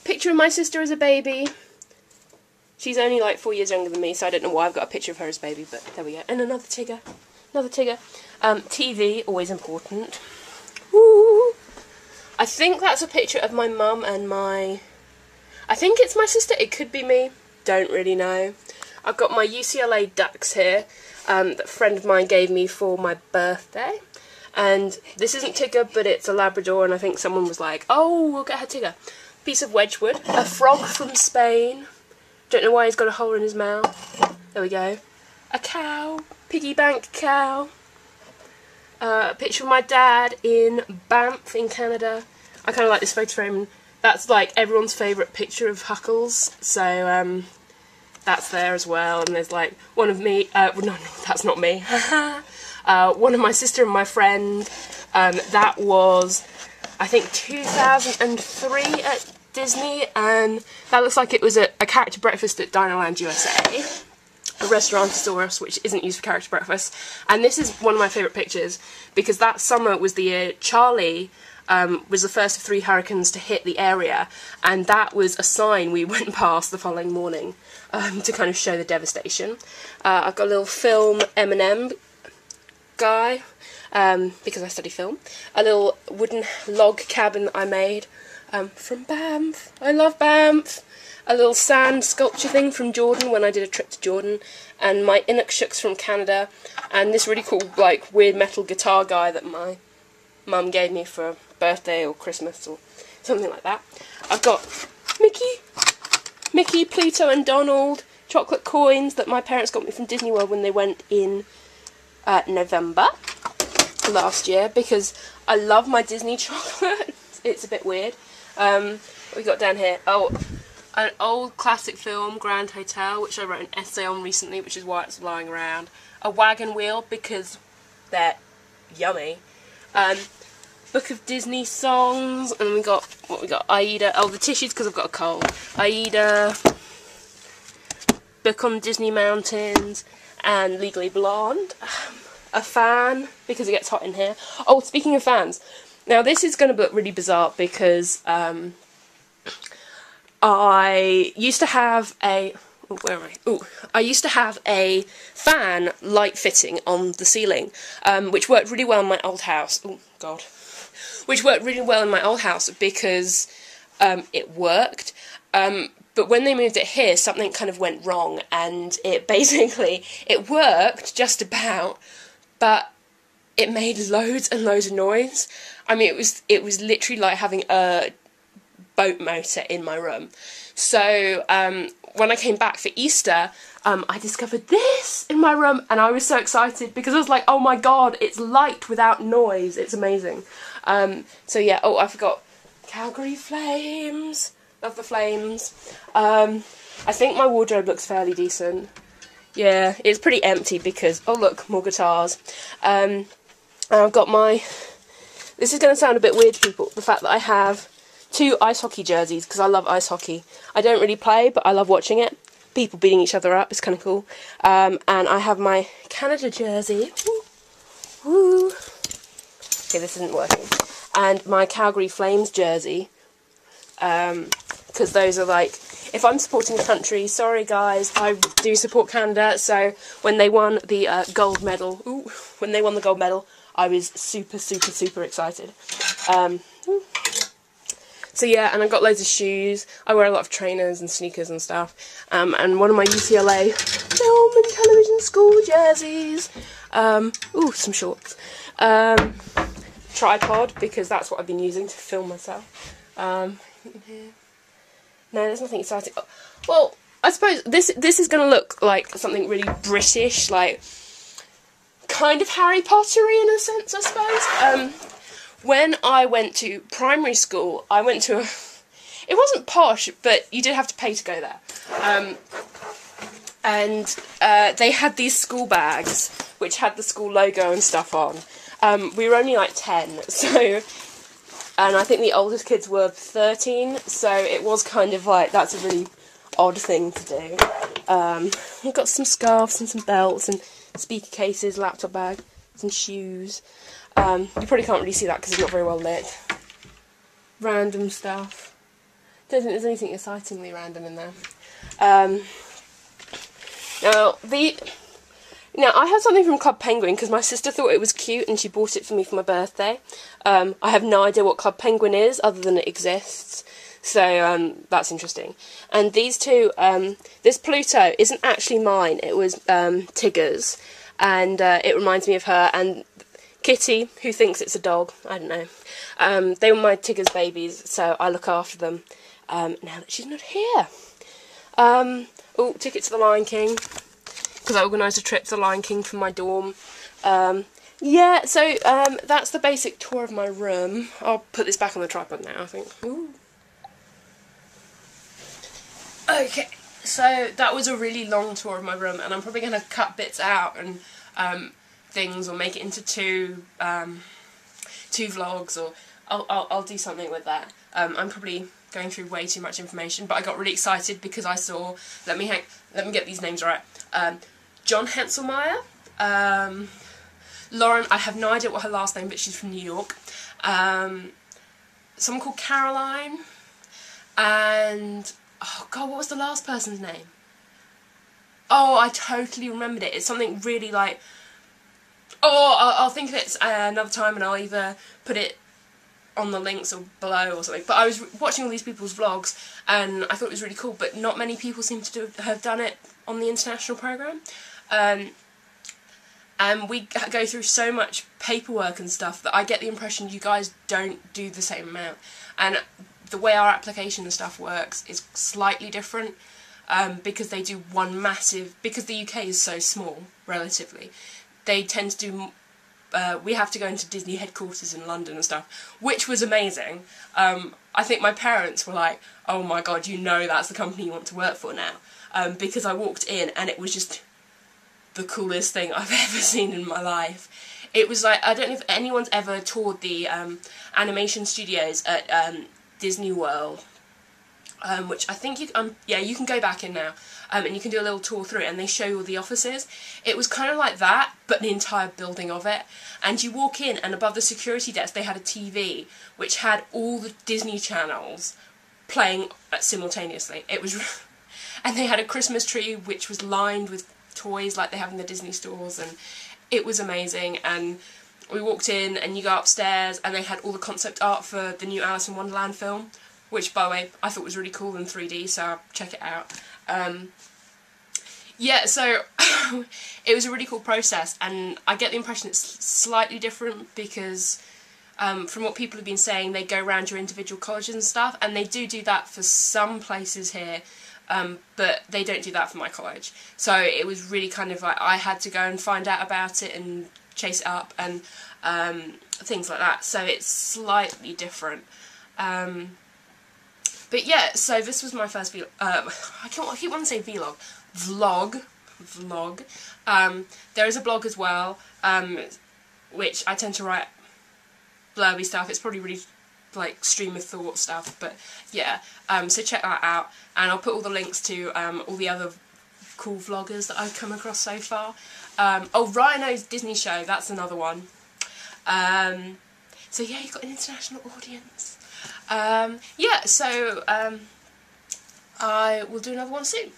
Picture of my sister as a baby. She's only like 4 years younger than me, so I don't know why I've got a picture of her as a baby, but there we go. And another Tigger. Another Tigger. TV, always important. Woo! I think that's a picture of my mum and my... I think it's my sister, it could be me. Don't really know. I've got my UCLA ducks here, that a friend of mine gave me for my birthday. And this isn't Tigger, but it's a Labrador, and I think someone was like, oh, we'll get her Tigger. Piece of Wedgwood. A frog from Spain. Don't know why he's got a hole in his mouth. There we go. A cow. Piggy bank cow. A picture of my dad in Banff in Canada. I kind of like this photo frame. That's like everyone's favourite picture of Huckles. So, that's there as well. And there's like one of me. No, that's not me. One of my sister and my friend. That was, I think, 2003 at Disney, and that looks like it was a character breakfast at Dinoland USA, a restaurantosaurus which isn't used for character breakfast. And this is one of my favourite pictures because that summer was the year Charlie was the first of 3 hurricanes to hit the area, and that was a sign we went past the following morning to kind of show the devastation. I've got a little film M&M guy because I study film, a little wooden log cabin that I made from Banff. I love Banff. A little sand sculpture thing from Jordan when I did a trip to Jordan, and my Inukshuks from Canada, and this really cool like weird metal guitar guy that my mum gave me for birthday or Christmas or something like that. I've got Mickey, Pluto and Donald chocolate coins that my parents got me from Disney World when they went in November last year because I love my Disney chocolate. It's a bit weird. What we got down here? Oh, an old classic film, Grand Hotel, which I wrote an essay on recently, which is why it's lying around. A wagon wheel because they're yummy. Book of Disney songs, and we got what we got. Aida. Oh, the tissues because I've got a cold. Aida. Book on Disney Mountains, and Legally Blonde. A fan because it gets hot in here. Oh, speaking of fans. Now, this is going to look really bizarre because I used to have a... Oh, where am I? Oh, I used to have a fan light fitting on the ceiling, which worked really well in my old house. Oh, God. Which worked really well in my old house because it worked. But when they moved it here, something kind of went wrong, and it basically... It worked just about, but it made loads and loads of noise. I mean, it was literally like having a boat motor in my room. So when I came back for Easter, I discovered this in my room, and I was so excited because I was like, oh my god, it's light without noise. It's amazing. So yeah, oh, I forgot. Calgary Flames. Love the Flames. I think my wardrobe looks fairly decent. Yeah, it's pretty empty because, oh look, more guitars. I've got my... This is going to sound a bit weird to people, the fact that I have 2 ice hockey jerseys, because I love ice hockey. I don't really play, but I love watching it. People beating each other up is kind of cool. And I have my Canada jersey. Woo. Woo. Okay, this isn't working. And my Calgary Flames jersey. Because those are like... If I'm supporting a country, sorry guys, I do support Canada, so when they won the gold medal... when they won the gold medal, I was super, super, super excited. So yeah, and I've got loads of shoes. I wear a lot of trainers and sneakers and stuff. And one of my UCLA film and television school jerseys. Some shorts. Tripod, because that's what I've been using to film myself. No, there's nothing exciting. Well, I suppose this is going to look like something really British, like kind of Harry Potter-y in a sense, I suppose. When I went to primary school, I went to it wasn't posh, but you did have to pay to go there. And they had these school bags, which had the school logo and stuff on. We were only like 10, so... And I think the oldest kids were 13, so it was kind of like, that's a really odd thing to do. We've got some scarves and some belts and speaker cases, laptop bag, some shoes. You probably can't really see that because it's not very well lit. random stuff. Don't think there's anything excitingly random in there. Now I had something from Club Penguin because my sister thought it was cute and she bought it for me for my birthday. I have no idea what Club Penguin is other than it exists. So that's interesting. And these two, this Pluto isn't actually mine. It was Tigger's, and it reminds me of her. And Kitty, who thinks it's a dog, I don't know. They were my Tigger's babies, so I look after them. Now that she's not here. Oh, ticket to the Lion King, because I organised a trip to the Lion King from my dorm. Yeah, so that's the basic tour of my room. I'll put this back on the tripod now, I think. Ooh. Okay, so that was a really long tour of my room, and I'm probably going to cut bits out and things, or make it into two vlogs, or I'll do something with that. I'm probably going through way too much information, but I got really excited because I saw, let me get these names right, John Henselmeyer, Lauren, I have no idea what her last name, but she's from New York, someone called Caroline, and oh god, what was the last person's name? Oh, I totally remembered it. It's something really like... Oh, I'll think of it another time, and I'll either put it on the links or below or something. But I was watching all these people's vlogs, and I thought it was really cool, but not many people seem to have done it on the international programme. And we go through so much paperwork and stuff that I get the impression you guys don't do the same amount. And the way our application and stuff works is slightly different, because they do one massive... Because the UK is so small, relatively, they tend to do... we have to go into Disney headquarters in London and stuff, which was amazing. I think my parents were like, oh my god, you know that's the company you want to work for now. Because I walked in and it was just the coolest thing I've ever seen in my life. It was like, I don't know if anyone's ever toured the animation studios at Disney World, which I think you can go back in now, and you can do a little tour through it, and they show you all the offices. It was kind of like that, but an entire building of it. And you walk in, and above the security desk they had a TV which had all the Disney channels playing simultaneously. It was, and they had a Christmas tree which was lined with toys like they have in the Disney stores, and it was amazing. And we walked in, and you go upstairs, and they had all the concept art for the new Alice in Wonderland film, which, by the way, I thought was really cool in 3D, so I'll check it out. Yeah, so it was a really cool process, and I get the impression it's slightly different because, from what people have been saying, they go around your individual colleges and stuff, and they do that for some places here, but they don't do that for my college. So it was really kind of like I had to go and find out about it and chase it up and things like that, so it's slightly different. But yeah, so this was my first vlog. I keep wanting to say vlog. Vlog. There is a blog as well, which I tend to write blurby stuff. It's probably really like stream of thought stuff, but yeah. So check that out, and I'll put all the links to all the other cool vloggers that I've come across so far. Oh, Rhino's Disney Show, that's another one. So yeah, you've got an international audience. Yeah, so I will do another one soon.